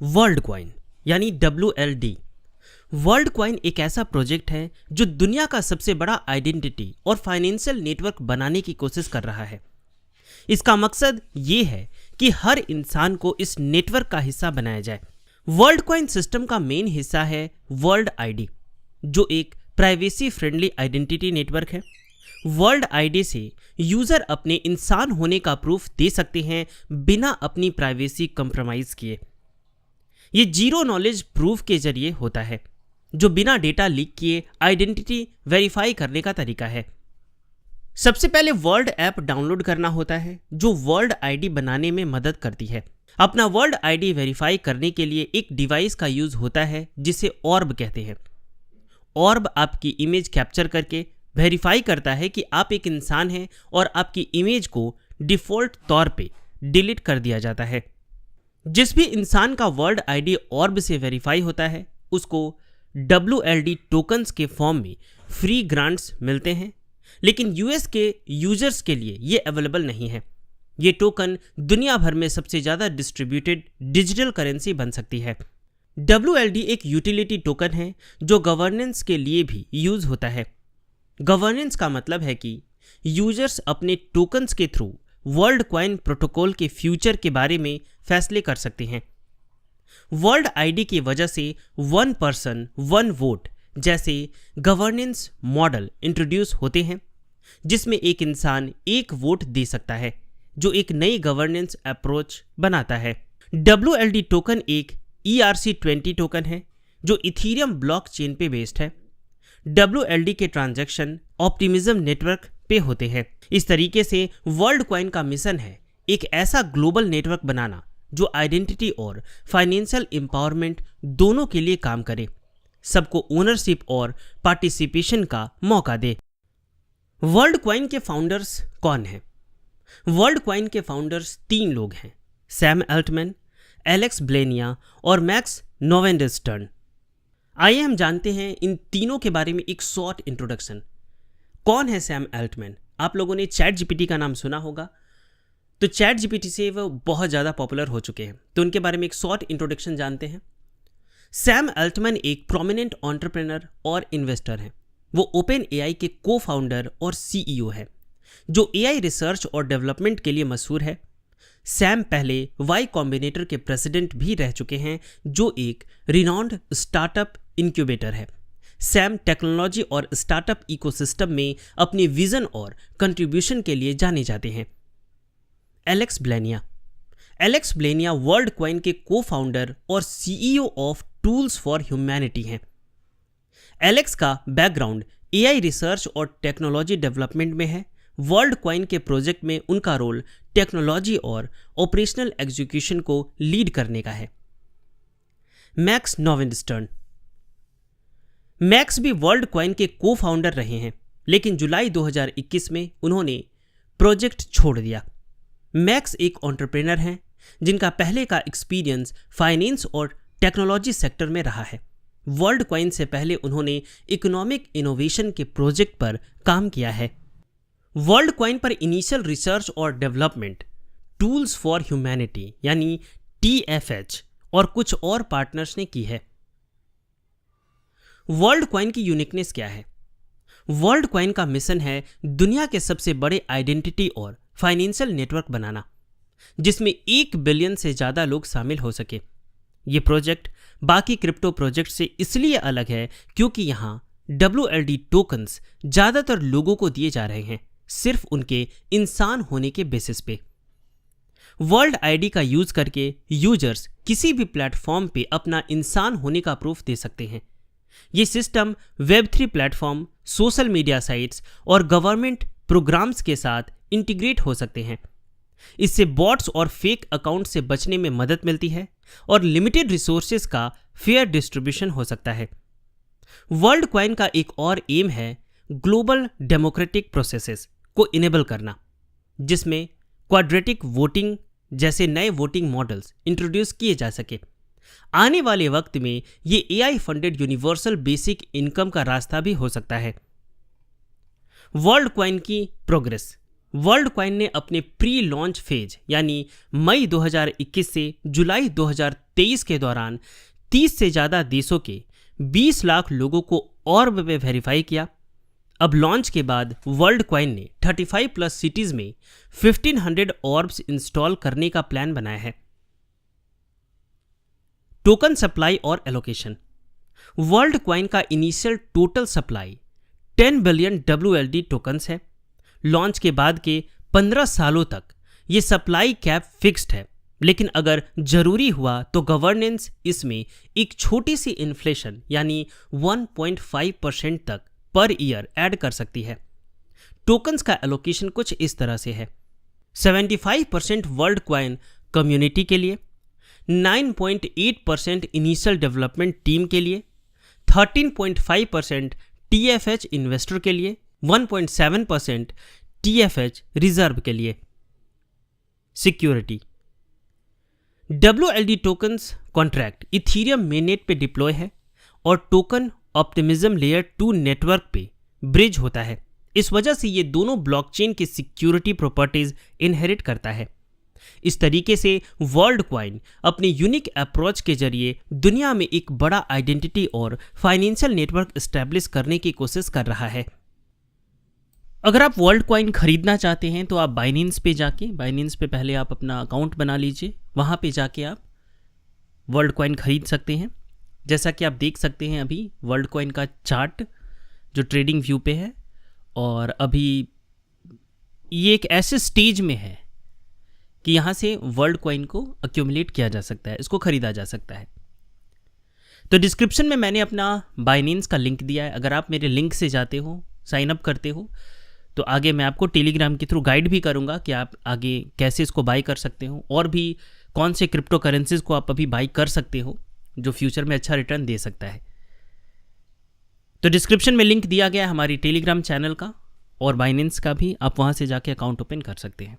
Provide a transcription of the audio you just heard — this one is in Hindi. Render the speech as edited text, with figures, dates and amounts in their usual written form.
वर्ल्ड कॉइन यानी WLD। वर्ल्ड कॉइन एक ऐसा प्रोजेक्ट है जो दुनिया का सबसे बड़ा आइडेंटिटी और फाइनेंशियल नेटवर्क बनाने की कोशिश कर रहा है। इसका मकसद ये है कि हर इंसान को इस नेटवर्क का हिस्सा बनाया जाए। वर्ल्ड कॉइन सिस्टम का मेन हिस्सा है वर्ल्ड आईडी, जो एक प्राइवेसी फ्रेंडली आइडेंटिटी नेटवर्क है। वर्ल्ड आईडी से यूजर अपने इंसान होने का प्रूफ दे सकते हैं बिना अपनी प्राइवेसी कंप्रोमाइज किए। ये जीरो नॉलेज प्रूफ के जरिए होता है, जो बिना डेटा लीक किए आइडेंटिटी वेरीफाई करने का तरीका है। सबसे पहले वर्ल्ड ऐप डाउनलोड करना होता है, जो वर्ल्ड आईडी बनाने में मदद करती है। अपना वर्ल्ड आईडी वेरीफाई करने के लिए एक डिवाइस का यूज होता है जिसे ऑर्ब कहते हैं। ऑर्ब आपकी इमेज कैप्चर करके वेरीफाई करता है कि आप एक इंसान हैं और आपकी इमेज को डिफ़ॉल्ट तौर पे डिलीट कर दिया जाता है। जिस भी इंसान का वर्ल्ड आईडी ऑर्ब से वेरीफाई होता है उसको WLD टोकन्स के फॉर्म में फ्री ग्रांट्स मिलते हैं, लेकिन US के यूजर्स के लिए ये अवेलेबल नहीं है। ये टोकन दुनिया भर में सबसे ज़्यादा डिस्ट्रीब्यूटेड डिजिटल करेंसी बन सकती है। WLD एक यूटिलिटी टोकन है जो गवर्नेंस के लिए भी यूज होता है। गवर्नेंस का मतलब है कि यूजर्स अपने टोकन्स के थ्रू वर्ल्ड कॉइन प्रोटोकॉल के फ्यूचर के बारे में फैसले कर सकते हैं। वर्ल्ड आईडी की वजह से वन पर्सन वन वोट जैसे गवर्नेंस मॉडल इंट्रोड्यूस होते हैं, जिसमें एक इंसान एक वोट दे सकता है, जो एक नई गवर्नेंस अप्रोच बनाता है। WLD टोकन एक ERC20 टोकन है जो इथीरियम ब्लॉकचेन पे बेस्ड है। WLD के ट्रांजैक्शन ऑप्टिमिज्म नेटवर्क पे होते हैं। इस तरीके से वर्ल्ड कॉइन का मिशन है एक ऐसा ग्लोबल नेटवर्क बनाना जो आइडेंटिटी और फाइनेंशियल एम्पावरमेंट दोनों के लिए काम करे, सबको ओनरशिप और पार्टिसिपेशन का मौका दे। वर्ल्ड कॉइन के फाउंडर्स कौन हैं? वर्ल्ड कॉइन के फाउंडर्स 3 लोग हैं, सैम अल्टमैन, एलेक्स ब्लेनिया और मैक्स नोवेंडरस्टर्न। आइए हम जानते हैं इन तीनों के बारे में एक शॉर्ट इंट्रोडक्शन। कौन है सैम अल्टमैन? आप लोगों ने चैट जीपीटी का नाम सुना होगा, तो चैट जीपीटी से वो बहुत ज़्यादा पॉपुलर हो चुके हैं, तो उनके बारे में एक शॉर्ट इंट्रोडक्शन जानते हैं। सैम अल्टमैन एक प्रोमिनेंट एंटरप्रेन्योर और इन्वेस्टर हैं। वो ओपन AI के को फाउंडर और CEO है, जो AI रिसर्च और डेवलपमेंट के लिए मशहूर है। सैम पहले Y कॉम्बिनेटर के प्रेसिडेंट भी रह चुके हैं, जो एक रिनाउंड स्टार्टअप इंक्यूबेटर है। सैम टेक्नोलॉजी और स्टार्टअप इकोसिस्टम में अपने विजन और कंट्रीब्यूशन के लिए जाने जाते हैं। एलेक्स ब्लेनिया वर्ल्ड कॉइन के को फाउंडर और CEO of tools for humanity हैं। एलेक्स का बैकग्राउंड AI रिसर्च और टेक्नोलॉजी डेवलपमेंट में है। वर्ल्ड कॉइन के प्रोजेक्ट में उनका रोल टेक्नोलॉजी और ऑपरेशनल एग्जीक्यूशन को लीड करने का है। मैक्स नोवेंडरस्टर्न भी वर्ल्ड कॉइन के को फाउंडर रहे हैं, लेकिन जुलाई 2021 में उन्होंने प्रोजेक्ट छोड़ दिया। मैक्स एक एंटरप्रेन्योर हैं जिनका पहले का एक्सपीरियंस फाइनेंस और टेक्नोलॉजी सेक्टर में रहा है। वर्ल्ड कॉइन से पहले उन्होंने इकोनॉमिक इनोवेशन के प्रोजेक्ट पर काम किया है। वर्ल्ड कॉइन पर इनिशियल रिसर्च और डेवलपमेंट टूल्स फॉर ह्यूमैनिटी यानी TFH और कुछ और पार्टनर्स ने की है। वर्ल्ड कॉइन की यूनिकनेस क्या है? वर्ल्ड कॉइन का मिशन है दुनिया के सबसे बड़े आइडेंटिटी और फाइनेंशियल नेटवर्क बनाना, जिसमें 1 बिलियन से ज़्यादा लोग शामिल हो सके। ये प्रोजेक्ट बाकी क्रिप्टो प्रोजेक्ट से इसलिए अलग है क्योंकि यहाँ WLD टोकन्स ज़्यादातर लोगों को दिए जा रहे हैं, सिर्फ उनके इंसान होने के बेसिस पे। वर्ल्ड आईडी का यूज करके यूजर्स किसी भी प्लेटफॉर्म पे अपना इंसान होने का प्रूफ दे सकते हैं। ये system Web3 platform, social media sites और गवर्नमेंट प्रोग्राम्स के साथ इंटीग्रेट हो सकते हैं। इससे बॉट्स और फेक अकाउंट से बचने में मदद मिलती है और लिमिटेड रिसोर्सेज का फेयर डिस्ट्रीब्यूशन हो सकता है। वर्ल्ड कॉइन का एक और एम है ग्लोबल डेमोक्रेटिक प्रोसेसेस को इनेबल करना, जिसमें क्वाड्रेटिक वोटिंग जैसे नए वोटिंग मॉडल्स इंट्रोड्यूस किए जा सके। आने वाले वक्त में ये AI funded universal basic income का रास्ता भी हो सकता है। वर्ल्ड कॉइन की प्रोग्रेस वर्ल्ड कॉइन ने अपने प्री लॉन्च फेज यानी मई 2021 से जुलाई 2023 के दौरान 30 से ज़्यादा देशों के 20 लाख लोगों को ऑर्ब में वेरीफाई किया। अब लॉन्च के बाद वर्ल्ड कॉइन ने 35 प्लस सिटीज़ में 1500 ऑर्ब्स इंस्टॉल करने का प्लान बनाया है। टोकन सप्लाई और एलोकेशन। वर्ल्ड कॉइन का initial total supply 10 billion WLD tokens है। लॉन्च के बाद के 15 सालों तक ये सप्लाई कैप फिक्स्ड है, लेकिन अगर जरूरी हुआ तो गवर्नेंस इसमें एक छोटी सी इन्फ्लेशन यानी 1.5% तक पर ईयर ऐड कर सकती है। टोकन्स का एलोकेशन कुछ इस तरह से है: 75% वर्ल्ड कॉइन कम्युनिटी के लिए, 9.8% इनिशियल डेवलपमेंट टीम के लिए, 13.5% TFH इन्वेस्टर के लिए, 1.7% TFH रिजर्व के लिए। Security. WLD tokens contract Ethereum mainnet पे डिप्लॉय है और टोकन ऑप्टिमिज्म लेयर 2 नेटवर्क पे ब्रिज होता है। इस वजह से ये दोनों ब्लॉकचेन की सिक्योरिटी प्रॉपर्टीज इनहेरिट करता है। इस तरीके से वर्ल्ड कॉइन अपने यूनिक अप्रोच के जरिए दुनिया में एक बड़ा आइडेंटिटी और फाइनेंशियल नेटवर्क एस्टेब्लिश करने की कोशिश कर रहा है। अगर आप वर्ल्ड कॉइन खरीदना चाहते हैं तो आप बाइनेंस पे पहले आप अपना अकाउंट बना लीजिए। वहाँ पे जाके आप वर्ल्ड कॉइन खरीद सकते हैं। जैसा कि आप देख सकते हैं अभी वर्ल्ड कॉइन का चार्ट जो ट्रेडिंग व्यू पे है, और अभी ये एक ऐसे स्टेज में है कि यहाँ से वर्ल्ड कॉइन को अक्यूमुलेट किया जा सकता है, इसको खरीदा जा सकता है। तो डिस्क्रिप्शन में मैंने अपना बाइनेंस का लिंक दिया है। अगर आप मेरे लिंक से जाते हो, साइन अप करते हो, तो आगे मैं आपको टेलीग्राम के थ्रू गाइड भी करूंगा कि आप आगे कैसे इसको बाई कर सकते हो और भी कौन से क्रिप्टो करेंसीज को आप अभी बाई कर सकते हो जो फ्यूचर में अच्छा रिटर्न दे सकता है। तो डिस्क्रिप्शन में लिंक दिया गया है हमारी टेलीग्राम चैनल का और बाइनेंस का भी, आप वहाँ से जाके अकाउंट ओपन कर सकते हैं।